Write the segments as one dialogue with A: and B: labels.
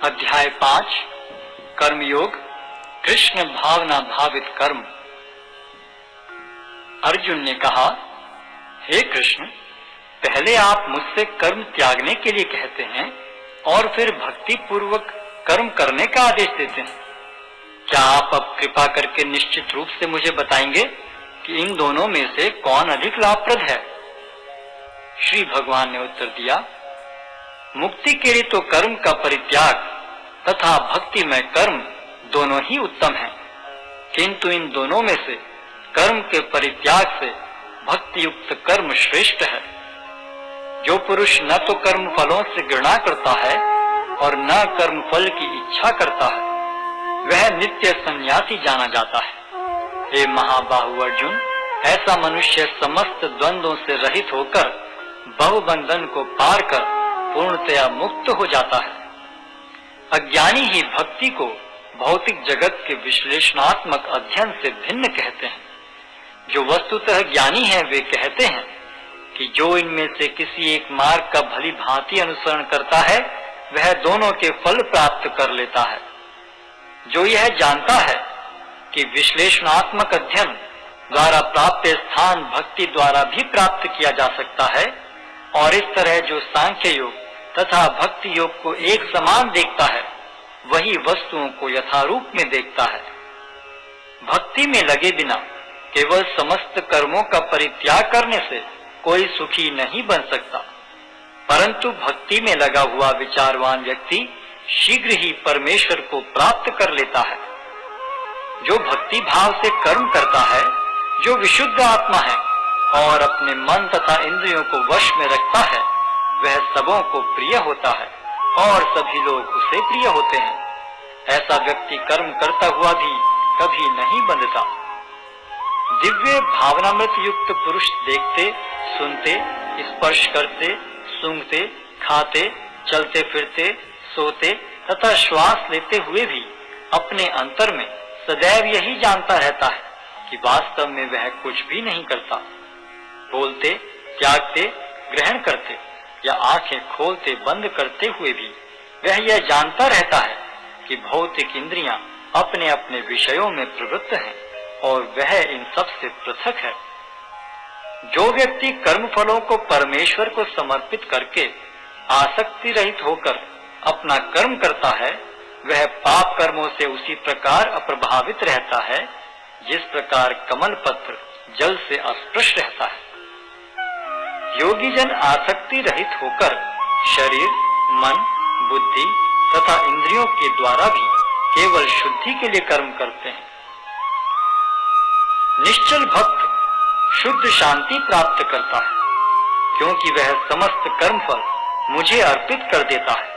A: अध्याय 5 कर्मयोग कृष्ण भावना भावित कर्म। अर्जुन ने कहा, हे कृष्ण, पहले आप मुझसे कर्म त्यागने के लिए कहते हैं और फिर भक्ति पूर्वक कर्म करने का आदेश देते हैं। क्या आप अब कृपा करके निश्चित रूप से मुझे बताएंगे कि इन दोनों में से कौन अधिक लाभप्रद है? श्री भगवान ने उत्तर दिया, मुक्ति के लिए तो कर्म का परित्याग तथा भक्ति में कर्म दोनों ही उत्तम हैं, किंतु इन दोनों में से कर्म के परित्याग से भक्ति युक्त कर्म श्रेष्ठ है। जो पुरुष न तो कर्म फलों से घृणा करता है और न कर्म फल की इच्छा करता है, वह नित्य सन्यासी जाना जाता है। हे महाबाहु अर्जुन, ऐसा मनुष्य समस्त द्वंद्वों से रहित होकर भवबंधन को पार कर पूर्णतया मुक्त हो जाता है। अज्ञानी ही भक्ति को भौतिक जगत के विश्लेषणात्मक अध्ययन से भिन्न कहते हैं। जो वस्तुतः ज्ञानी हैं वे कहते हैं कि जो इनमें से किसी एक मार्ग का भली भांति अनुसरण करता है वह दोनों के फल प्राप्त कर लेता है। जो यह जानता है कि विश्लेषणात्मक अध्ययन द्वारा प्राप्त स्थान भक्ति द्वारा भी प्राप्त किया जा सकता है, और इस तरह जो सांख्य योग तथा भक्ति योग को एक समान देखता है वही वस्तुओं को यथारूप में देखता है। भक्ति में लगे बिना केवल समस्त कर्मों का परित्याग करने से कोई सुखी नहीं बन सकता, परंतु भक्ति में लगा हुआ विचारवान व्यक्ति शीघ्र ही परमेश्वर को प्राप्त कर लेता है। जो भक्ति भाव से कर्म करता है, जो विशुद्ध आत्मा है और अपने मन तथा इंद्रियों को वश में रखता है, वह सबों को प्रिय होता है और सभी लोग उसे प्रिय होते हैं। ऐसा व्यक्ति कर्म करता हुआ भी कभी नहीं बंधता। दिव्य भावनामृत युक्त पुरुष देखते, सुनते, स्पर्श करते, सूंघते, खाते, चलते फिरते, सोते तथा श्वास लेते हुए भी अपने अंतर में सदैव यही जानता रहता है कि वास्तव में वह कुछ भी नहीं करता। बोलते, त्यागते, ग्रहण करते या आंखें खोलते बंद करते हुए भी वह यह जानता रहता है कि भौतिक इंद्रियां अपने अपने विषयों में प्रवृत्त हैं और वह इन सब से पृथक है। जो व्यक्ति कर्म फलों को परमेश्वर को समर्पित करके आसक्ति रहित होकर अपना कर्म करता है, वह पाप कर्मों से उसी प्रकार अप्रभावित रहता है जिस प्रकार कमल पत्र जल से अस्पृश रहता है। योगी जन आसक्ति रहित होकर शरीर, मन, बुद्धि तथा इंद्रियों के द्वारा भी केवल शुद्धि के लिए कर्म करते हैं। निश्चल भक्त शुद्ध शांति प्राप्त करता है, क्योंकि वह समस्त कर्म फल मुझे अर्पित कर देता है।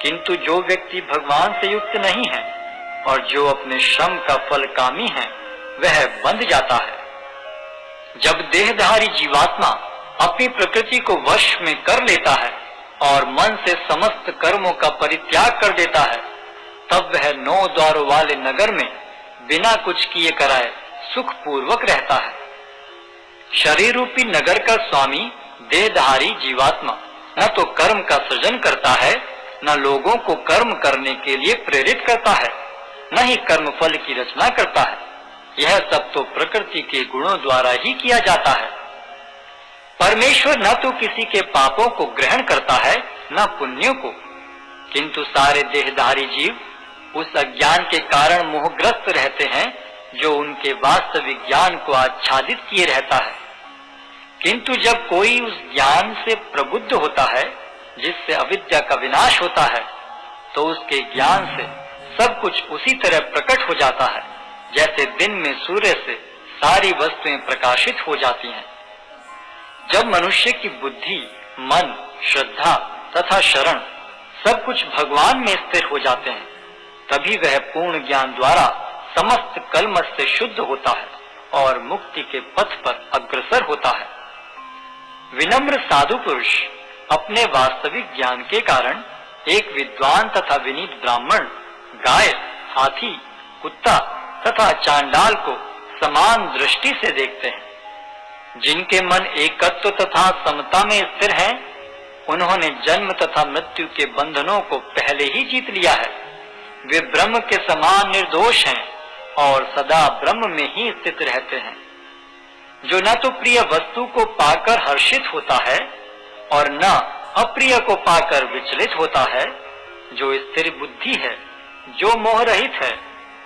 A: किंतु जो व्यक्ति भगवान से युक्त नहीं है और जो अपने श्रम का फल कामी है, वह बंध जाता है। जब देहधारी जीवात्मा अपनी प्रकृति को वश में कर लेता है और मन से समस्त कर्मों का परित्याग कर देता है, तब वह 9 द्वारों वाले नगर में बिना कुछ किए कराए सुख पूर्वक रहता है। शरीर रूपी नगर का स्वामी देहधारी जीवात्मा न तो कर्म का सृजन करता है, न लोगों को कर्म करने के लिए प्रेरित करता है, न ही कर्म फल की रचना करता है। यह सब तो प्रकृति के गुणों द्वारा ही किया जाता है। परमेश्वर न तो किसी के पापों को ग्रहण करता है न पुण्यों को, किंतु सारे देहधारी जीव उस अज्ञान के कारण मोहग्रस्त रहते हैं जो उनके वास्तविक ज्ञान को आच्छादित किए रहता है। किंतु जब कोई उस ज्ञान से प्रबुद्ध होता है जिससे अविद्या का विनाश होता है, तो उसके ज्ञान से सब कुछ उसी तरह प्रकट हो जाता है जैसे दिन में सूर्य से सारी वस्तुएं प्रकाशित हो जाती हैं। जब मनुष्य की बुद्धि, मन, श्रद्धा तथा शरण सब कुछ भगवान में स्थिर हो जाते हैं, तभी वह पूर्ण ज्ञान द्वारा समस्त कलमश से शुद्ध होता है और मुक्ति के पथ पर अग्रसर होता है। विनम्र साधु पुरुष अपने वास्तविक ज्ञान के कारण एक विद्वान तथा विनीत ब्राह्मण, गाय, हाथी, कुत्ता तथा चांडाल को समान दृष्टि से देखते हैं। जिनके मन एकत्व तथा समता में स्थिर हैं, उन्होंने जन्म तथा मृत्यु के बंधनों को पहले ही जीत लिया है। वे ब्रह्म के समान निर्दोष हैं और सदा ब्रह्म में ही स्थित रहते हैं। जो न तो प्रिय वस्तु को पाकर हर्षित होता है और न अप्रिय को पाकर विचलित होता है, जो स्थिर बुद्धि है, जो मोह रहित है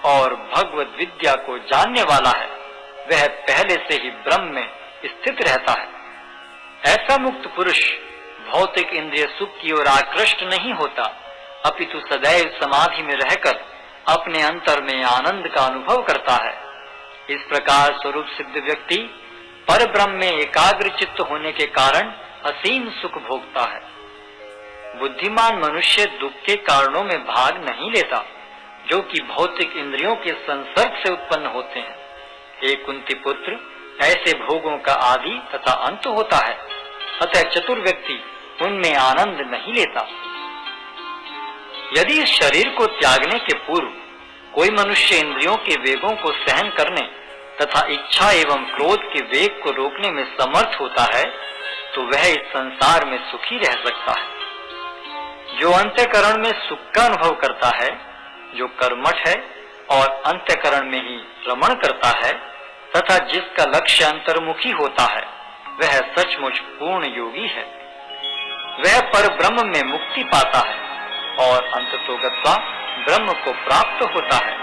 A: और भगवत विद्या को जानने वाला है, वह पहले से ही ब्रह्म में स्थित रहता है। ऐसा मुक्त पुरुष भौतिक इंद्रिय सुख की ओर आकृष्ट नहीं होता, अपितु सदैव समाधि में रहकर अपने अंतर में आनंद का अनुभव करता है। इस प्रकार स्वरूप सिद्ध व्यक्ति पर ब्रह्म में एकाग्र चित्त होने के कारण असीम सुख भोगता है। बुद्धिमान मनुष्य दुख के कारणों में भाग नहीं लेता, जो कि भौतिक इंद्रियों के संसर्ग से उत्पन्न होते हैं। हे कुंती पुत्र, ऐसे भोगों का आदि तथा अंत होता है, अतः चतुर व्यक्ति उनमें आनंद नहीं लेता। यदि इस शरीर को त्यागने के पूर्व कोई मनुष्य इंद्रियों के वेगों को सहन करने तथा इच्छा एवं क्रोध के वेग को रोकने में समर्थ होता है, तो वह इस संसार में सुखी रह सकता है। जो अंतःकरण में सुख का अनुभव करता है, जो कर्मठ है और अंतःकरण में ही रमण करता है तथा जिसका लक्ष्य अंतर्मुखी होता है, वह सचमुच पूर्ण योगी है। वह पर ब्रह्म में मुक्ति पाता है और अंततोगत्वा ब्रह्म को प्राप्त होता है।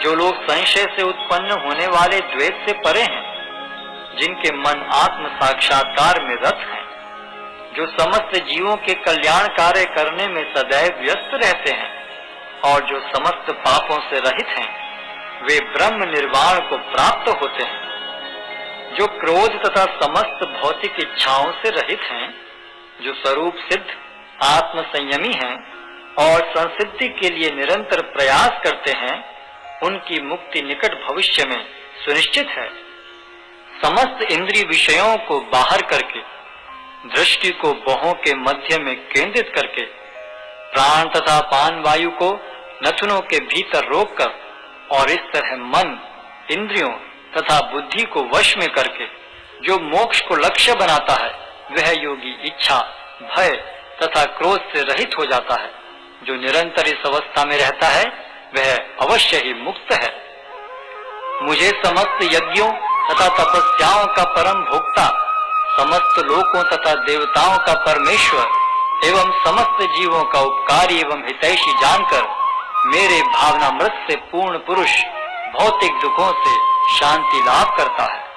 A: जो लोग संशय से उत्पन्न होने वाले द्वेष से परे हैं, जिनके मन आत्म साक्षात्कार में रत हैं, जो समस्त जीवों के कल्याण कार्य करने में सदैव व्यस्त रहते हैं और जो समस्त पापों से रहित हैं, वे ब्रह्म निर्वाण को प्राप्त होते हैं। जो क्रोध तथा समस्त भौतिक इच्छाओं से रहित हैं, जो स्वरूप सिद्ध आत्म संयमी हैं और संसिद्धि के लिए निरंतर प्रयास करते हैं, उनकी मुक्ति निकट भविष्य में सुनिश्चित है। समस्त इंद्रिय विषयों को बाहर करके, दृष्टि को बाहों के मध्य में केंद्रित करके, प्राण तथा पान वायु को नथुनों के भीतर रोककर और इस तरह मन, इंद्रियों तथा बुद्धि को वश में करके जो मोक्ष को लक्ष्य बनाता है, वह योगी इच्छा, भय तथा क्रोध से रहित हो जाता है। जो निरंतर इस अवस्था में रहता है, वह अवश्य ही मुक्त है। मुझे समस्त यज्ञों तथा तपस्याओं का परम भोक्ता, समस्त लोकों तथा देवताओं का परमेश्वर एवं समस्त जीवों का उपकारी एवं हितैषी जानकर मेरे भावनामृत से पूर्ण पुरुष भौतिक दुखों से शांति लाभ करता है।